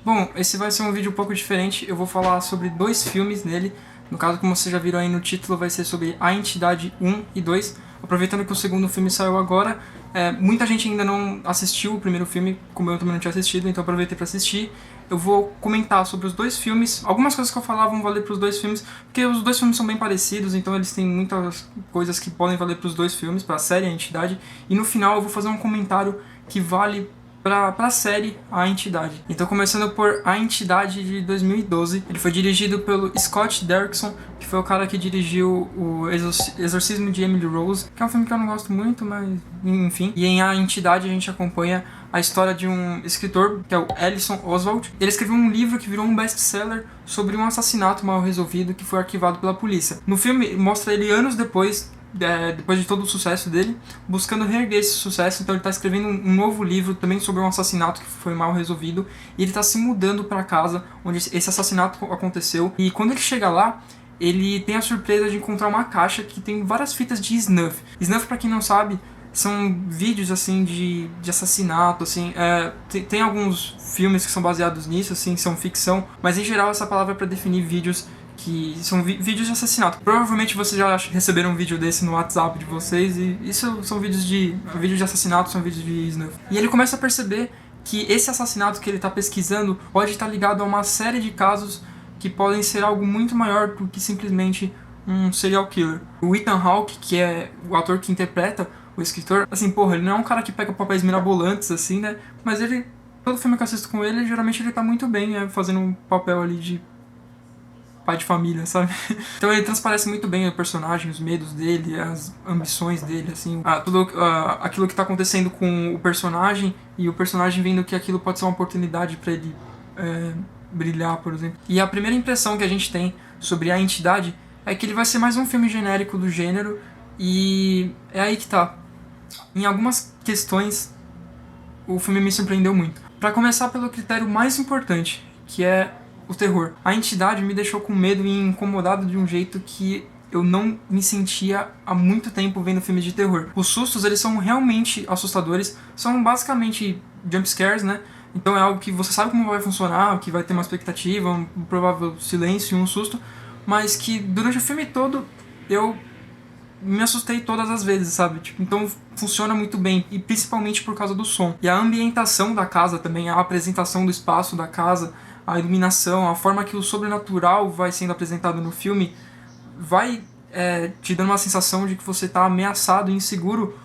Bom, esse vai ser um vídeo um pouco diferente, eu vou falar sobre dois filmes nele. No caso, como vocês já viram aí no título, vai ser sobre A Entidade 1 e 2. Aproveitando que o segundo filme saiu agora, muita gente ainda não assistiu o primeiro filme, como eu também não tinha assistido, então aproveitei para assistir. Eu vou comentar sobre os dois filmes. Algumas coisas que eu falar vão valer para os dois filmes, porque os dois filmes são bem parecidos, então eles têm muitas coisas que podem valer para os dois filmes, para a série A Entidade. E no final eu vou fazer um comentário que vale pra série A Entidade. Então, começando por A Entidade de 2012, ele foi dirigido pelo Scott Derrickson, que foi o cara que dirigiu o Exorcismo de Emily Rose, que é um filme que eu não gosto muito, mas enfim. E em A Entidade a gente acompanha a história de um escritor, que é o Ellison Oswald. Ele escreveu um livro que virou um best-seller sobre um assassinato mal resolvido que foi arquivado pela polícia. No filme, mostra ele anos depois de todo o sucesso dele, buscando reerguer esse sucesso. Então ele está escrevendo um novo livro também sobre um assassinato que foi mal resolvido, e ele está se mudando para a casa onde esse assassinato aconteceu. E quando ele chega lá, ele tem a surpresa de encontrar uma caixa que tem várias fitas de snuff. Snuff, para quem não sabe, são vídeos assim de assassinato, assim. Tem alguns filmes que são baseados nisso, assim, são ficção, mas em geral essa palavra é para definir vídeos que são vídeos de assassinato. Provavelmente vocês já receberam um vídeo desse no WhatsApp de vocês, e isso são vídeos de assassinato, são vídeos de snuff. E ele começa a perceber que esse assassinato que ele está pesquisando pode estar ligado a uma série de casos que podem ser algo muito maior do que simplesmente um serial killer. O Ethan Hawke, que é o ator que interpreta o escritor, assim, porra, ele não é um cara que pega papéis mirabolantes, assim, né? Mas ele, todo filme que eu assisto com ele, geralmente ele tá muito bem, né? Fazendo um papel ali de pai de família, sabe? Então ele transparece muito bem o personagem, os medos dele, as ambições dele, assim, tudo aquilo que tá acontecendo com o personagem, e o personagem vendo que aquilo pode ser uma oportunidade pra ele brilhar, por exemplo. E a primeira impressão que a gente tem sobre A Entidade é que ele vai ser mais um filme genérico do gênero, e é aí que tá. Em algumas questões, o filme me surpreendeu muito. Pra começar pelo critério mais importante, que é o terror. A Entidade me deixou com medo e incomodado de um jeito que eu não me sentia há muito tempo vendo filmes de terror. Os sustos, eles são realmente assustadores, são basicamente jump scares, né? Então é algo que você sabe como vai funcionar, que vai ter uma expectativa, um provável silêncio e um susto, mas que durante o filme todo eu me assustei todas as vezes, sabe? Tipo, então funciona muito bem, e principalmente por causa do som. E a ambientação da casa também, a apresentação do espaço da casa, a iluminação, a forma que o sobrenatural vai sendo apresentado no filme, vai te dando uma sensação de que você está ameaçado e inseguro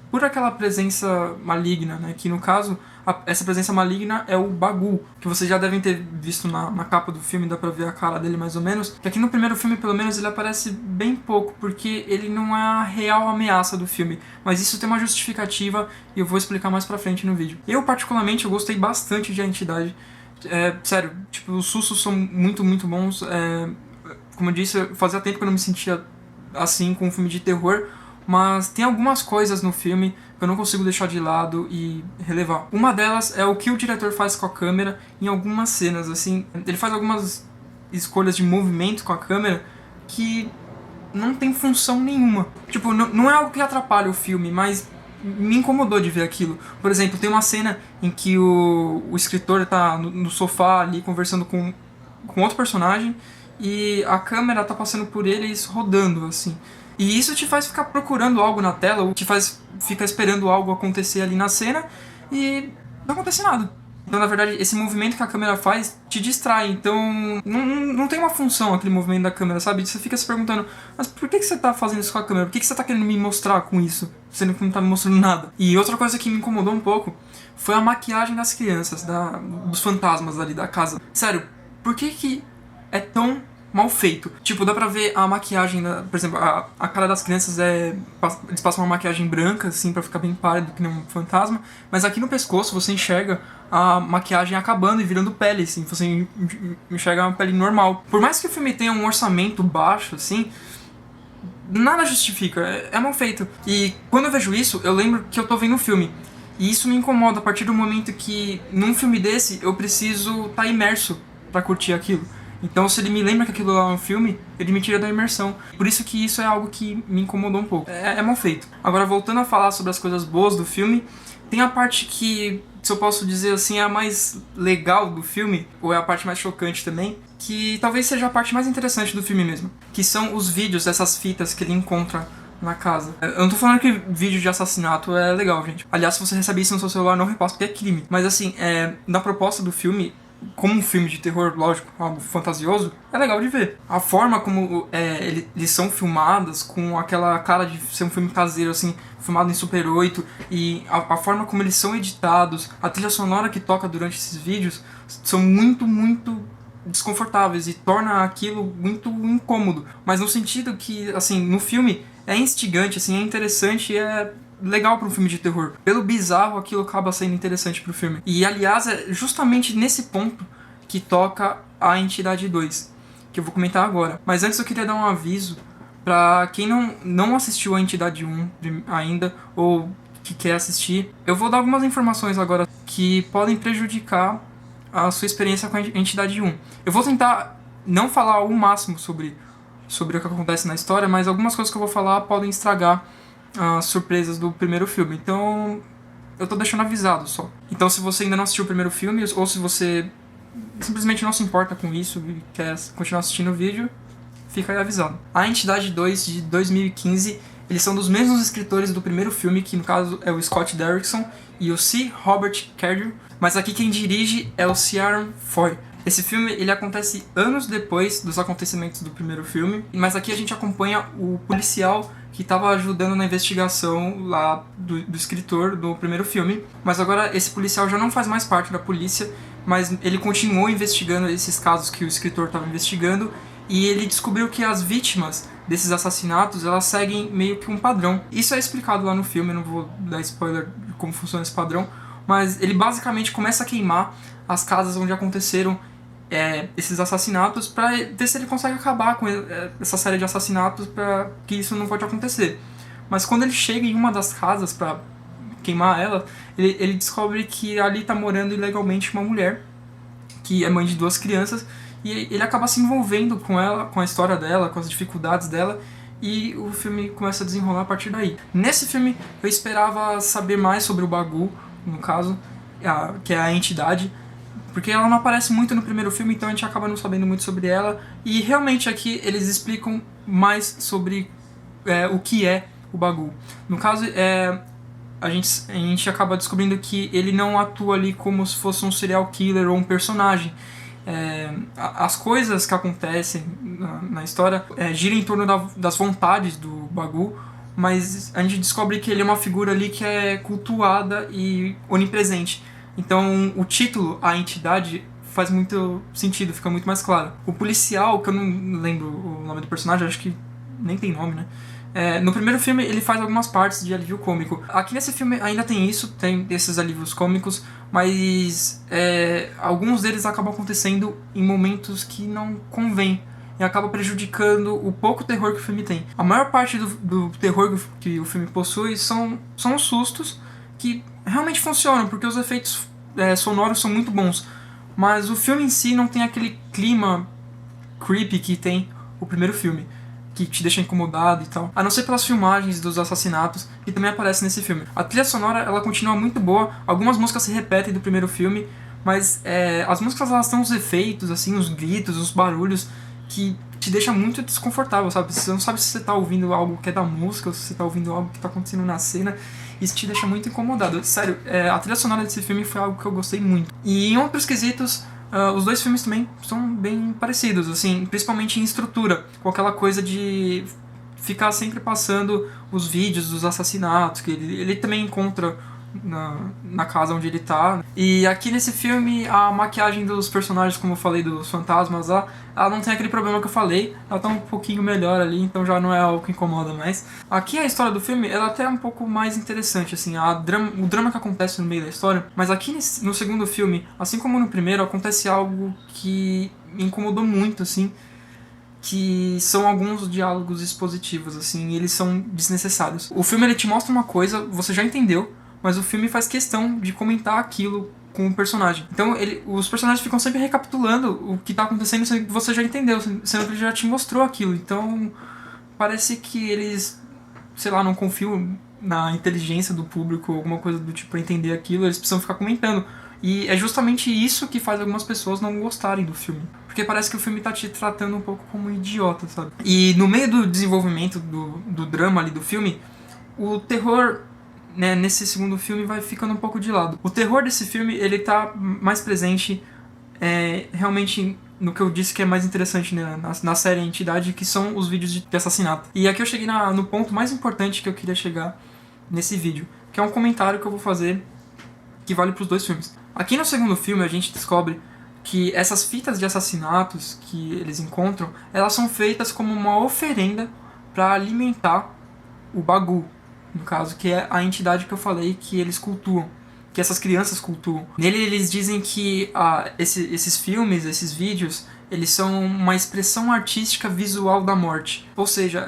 por aquela presença maligna, né? Que no caso, essa presença maligna é o Bagul, que vocês já devem ter visto na capa do filme, dá pra ver a cara dele mais ou menos. Que aqui no primeiro filme, pelo menos, ele aparece bem pouco, porque ele não é a real ameaça do filme. Mas isso tem uma justificativa, e eu vou explicar mais pra frente no vídeo. Eu, particularmente, eu gostei bastante de A Entidade. Sério, tipo, os sustos são muito, muito bons. Como eu disse, fazia tempo que eu não me sentia assim com um filme de terror, mas tem algumas coisas no filme que eu não consigo deixar de lado e relevar. Uma delas é o que o diretor faz com a câmera em algumas cenas, assim. Ele faz algumas escolhas de movimento com a câmera que não tem função nenhuma. Tipo, não é algo que atrapalha o filme, mas me incomodou de ver aquilo. Por exemplo, tem uma cena em que o escritor tá no sofá ali conversando com outro personagem, e a câmera tá passando por eles rodando, assim. E isso te faz ficar procurando algo na tela, ou te faz ficar esperando algo acontecer ali na cena, e não acontece nada. Então, na verdade, esse movimento que a câmera faz te distrai. Então, não tem uma função aquele movimento da câmera, sabe? Você fica se perguntando, mas por que você tá fazendo isso com a câmera? Por que você tá querendo me mostrar com isso, sendo que não tá me mostrando nada? E outra coisa que me incomodou um pouco foi a maquiagem das crianças, dos fantasmas ali da casa. Sério, por que é tão mal feito? Tipo, dá pra ver a maquiagem, por exemplo, a cara das crianças eles passam uma maquiagem branca, assim, pra ficar bem pálido, que nem um fantasma, mas aqui no pescoço você enxerga a maquiagem acabando e virando pele, assim, você enxerga uma pele normal. Por mais que o filme tenha um orçamento baixo, assim, nada justifica, é mal feito. E quando eu vejo isso, eu lembro que eu tô vendo um filme. E isso me incomoda a partir do momento que, num filme desse, eu preciso estar imerso pra curtir aquilo. Então, se ele me lembra que aquilo é um filme, ele me tira da imersão. Por isso que isso é algo que me incomodou um pouco. É mal feito. Agora, voltando a falar sobre as coisas boas do filme, tem a parte que se eu posso dizer assim, é a mais legal do filme, ou é a parte mais chocante também, que talvez seja a parte mais interessante do filme mesmo, que são os vídeos, essas fitas que ele encontra na casa. Eu não tô falando que vídeo de assassinato é legal, gente. Aliás, se você receber isso no seu celular, não repasse, porque é crime. Mas assim, na proposta do filme, como um filme de terror, lógico, algo fantasioso, é legal de ver. A forma como eles são filmados, com aquela cara de ser um filme caseiro, assim, filmado em Super 8, e a forma como eles são editados, a trilha sonora que toca durante esses vídeos, são muito, muito desconfortáveis e torna aquilo muito incômodo. Mas no sentido que, assim, no filme é instigante, assim, é interessante e é legal para um filme de terror. Pelo bizarro, aquilo acaba sendo interessante pro filme. E, aliás, é justamente nesse ponto que toca a Entidade 2, que eu vou comentar agora. Mas antes eu queria dar um aviso para quem não assistiu a Entidade 1 ainda, ou que quer assistir. Eu vou dar algumas informações agora que podem prejudicar a sua experiência com a Entidade 1. Eu vou tentar não falar o máximo sobre o que acontece na história, mas algumas coisas que eu vou falar podem estragar as surpresas do primeiro filme. Então, eu tô deixando avisado só. Então, se você ainda não assistiu o primeiro filme, ou se você simplesmente não se importa com isso e quer continuar assistindo o vídeo, fica aí avisado. A Entidade 2, de 2015, eles são dos mesmos escritores do primeiro filme, que no caso é o Scott Derrickson e o C. Robert Cargill, mas aqui quem dirige é o Ciaran Foy. Esse filme ele acontece anos depois dos acontecimentos do primeiro filme, mas aqui a gente acompanha o policial que estava ajudando na investigação lá do escritor do primeiro filme. Mas agora esse policial já não faz mais parte da polícia, mas ele continuou investigando esses casos que o escritor estava investigando, e ele descobriu que as vítimas desses assassinatos, elas seguem meio que um padrão. Isso é explicado lá no filme, eu não vou dar spoiler de como funciona esse padrão, mas ele basicamente começa a queimar as casas onde aconteceram esses assassinatos para ver se ele consegue acabar com essa série de assassinatos, para que isso não pode acontecer. Mas quando ele chega em uma das casas para queimar ela, ele descobre que ali está morando ilegalmente uma mulher que é mãe de 2 crianças, e ele acaba se envolvendo com ela, com a história dela, com as dificuldades dela, e o filme começa a desenrolar a partir daí. Nesse filme eu esperava saber mais sobre o Bagu, no caso, que é a entidade, porque ela não aparece muito no primeiro filme, então a gente acaba não sabendo muito sobre ela, e realmente aqui eles explicam mais sobre o que é o Bagu. No caso, a gente acaba descobrindo que ele não atua ali como se fosse um serial killer ou um personagem. As coisas que acontecem na história giram em torno das vontades do Bagu, mas a gente descobre que ele é uma figura ali que é cultuada e onipresente. Então o título, A Entidade, faz muito sentido, fica muito mais claro. O policial, que eu não lembro o nome do personagem, acho que nem tem nome, né? No primeiro filme ele faz algumas partes de alívio cômico. Aqui nesse filme ainda tem isso, tem esses alívios cômicos, mas alguns deles acabam acontecendo em momentos que não convém e acaba prejudicando o pouco terror que o filme tem. A maior parte do terror que o filme possui são os sustos, que realmente funcionam, porque os efeitos sonoros são muito bons, mas o filme em si não tem aquele clima creepy que tem o primeiro filme, que te deixa incomodado e tal, a não ser pelas filmagens dos assassinatos, que também aparecem nesse filme. A trilha sonora, ela continua muito boa, algumas músicas se repetem do primeiro filme, mas as músicas, elas têm os efeitos, assim, os gritos, os barulhos, que te deixa muito desconfortável, sabe? Você não sabe se você tá ouvindo algo que é da música, ou se você tá ouvindo algo que tá acontecendo na cena. Isso te deixa muito incomodado. Sério, a trilha sonora desse filme foi algo que eu gostei muito. E em outros quesitos, os dois filmes também são bem parecidos, assim, principalmente em estrutura, com aquela coisa de ficar sempre passando os vídeos dos assassinatos, que ele também encontra na casa onde ele tá. E aqui nesse filme, a maquiagem dos personagens, como eu falei, dos fantasmas lá, ela não tem aquele problema que eu falei, ela tá um pouquinho melhor ali, então já não é algo que incomoda mais. Aqui a história do filme, ela até é um pouco mais interessante, assim, o drama que acontece no meio da história, mas aqui no segundo filme, assim como no primeiro, acontece algo que me incomodou muito, assim, que são alguns diálogos expositivos, assim, e eles são desnecessários. O filme, ele te mostra uma coisa, você já entendeu, mas o filme faz questão de comentar aquilo com o personagem. Então os personagens ficam sempre recapitulando o que tá acontecendo, sendo que você já entendeu, sendo que ele já te mostrou aquilo. Então parece que eles, sei lá, não confiam na inteligência do público, alguma coisa do tipo, pra entender aquilo, eles precisam ficar comentando. E é justamente isso que faz algumas pessoas não gostarem do filme. Porque parece que o filme tá te tratando um pouco como um idiota, sabe? E no meio do desenvolvimento do drama ali do filme, o terror, né, nesse segundo filme vai ficando um pouco de lado. O terror desse filme, ele tá mais presente realmente no que eu disse que é mais interessante, né, na série Entidade, que são os vídeos de assassinato. E aqui eu cheguei no ponto mais importante que eu queria chegar nesse vídeo, que é um comentário que eu vou fazer que vale para os dois filmes. Aqui no segundo filme a gente descobre que essas fitas de assassinatos que eles encontram, elas são feitas como uma oferenda para alimentar o Bagu, no caso, que é a entidade que eu falei que eles cultuam, que essas crianças cultuam. Nele eles dizem que esses filmes, esses vídeos, eles são uma expressão artística visual da morte. Ou seja,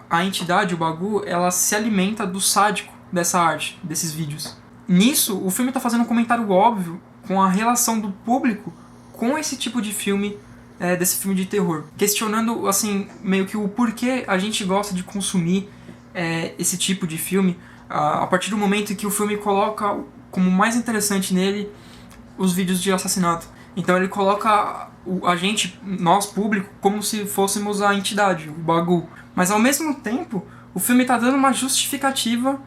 a entidade, o Bagu, ela se alimenta do sádico dessa arte, desses vídeos. Nisso, o filme está fazendo um comentário óbvio com a relação do público com esse tipo de filme, desse filme de terror. Questionando, assim, meio que o porquê a gente gosta de consumir esse tipo de filme, a partir do momento em que o filme coloca como mais interessante nele os vídeos de assassinato. Então ele coloca a gente, nós público, como se fôssemos a entidade, o Bagu. Mas ao mesmo tempo, o filme está dando uma justificativa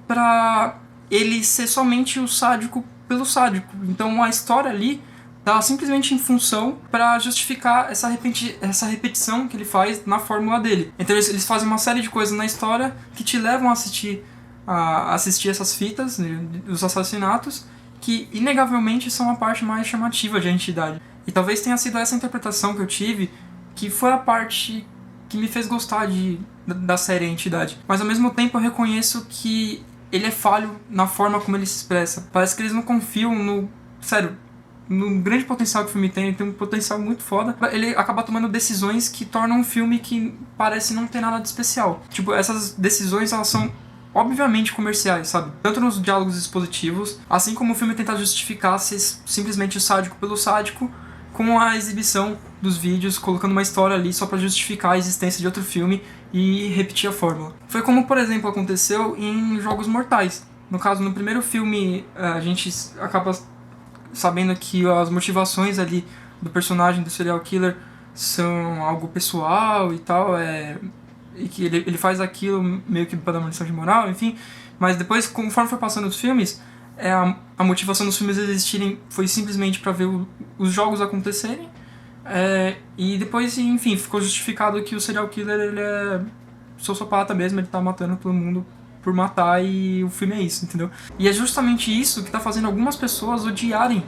para ele ser somente o sádico pelo sádico. Então a história ali tá simplesmente em função para justificar essa repetição que ele faz na fórmula dele. Então eles fazem uma série de coisas na história que te levam a assistir essas fitas, né, dos assassinatos, que inegavelmente são a parte mais chamativa de A Entidade. E talvez tenha sido essa interpretação que eu tive que foi a parte que me fez gostar da série A Entidade. Mas ao mesmo tempo eu reconheço que ele é falho na forma como ele se expressa. Parece que eles não confiam no grande potencial que o filme tem. Ele tem um potencial muito foda. Ele acaba tomando decisões que tornam um filme que parece não ter nada de especial. Tipo, essas decisões, elas são obviamente comerciais, sabe? Tanto nos diálogos expositivos, assim como o filme tentar justificar simplesmente o sádico pelo sádico, com a exibição dos vídeos, colocando uma história ali só pra justificar a existência de outro filme e repetir a fórmula. Foi como, por exemplo, aconteceu em Jogos Mortais. No caso, no primeiro filme, a gente acaba sabendo que as motivações ali do personagem do serial killer são algo pessoal e tal, e que ele faz aquilo meio que para dar uma lição de moral, enfim. Mas depois, conforme foi passando os filmes, a motivação dos filmes existirem foi simplesmente para ver os jogos acontecerem. E depois, enfim, ficou justificado que o serial killer, ele é sociopata mesmo, ele tá matando todo mundo por matar, e o filme é isso, entendeu? E é justamente isso que tá fazendo algumas pessoas odiarem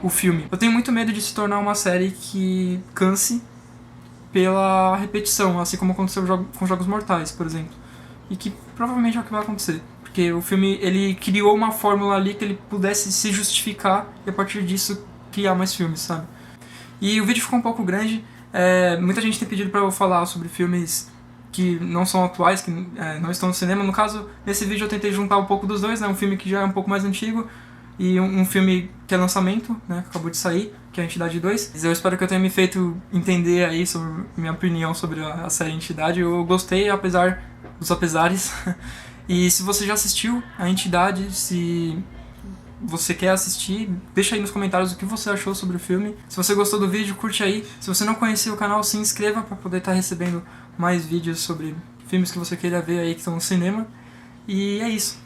o filme. Eu tenho muito medo de se tornar uma série que canse pela repetição, assim como aconteceu com Jogos Mortais, por exemplo. E que provavelmente é o que vai acontecer. Porque o filme, ele criou uma fórmula ali que ele pudesse se justificar e a partir disso criar mais filmes, sabe? E o vídeo ficou um pouco grande. Muita gente tem pedido pra eu falar sobre filmes que não são atuais, que não estão no cinema. No caso, nesse vídeo eu tentei juntar um pouco dos dois, né? Um filme que já é um pouco mais antigo e um filme que é lançamento, né? Que acabou de sair, que é a Entidade 2. Eu espero que eu tenha me feito entender aí sobre minha opinião sobre a série Entidade. Eu gostei, apesar dos apesares. E se você já assistiu a Entidade, se você quer assistir, deixa aí nos comentários o que você achou sobre o filme. Se você gostou do vídeo, curte aí. Se você não conhecia o canal, se inscreva para poder estar recebendo mais vídeos sobre filmes que você queira ver aí que estão no cinema. E é isso.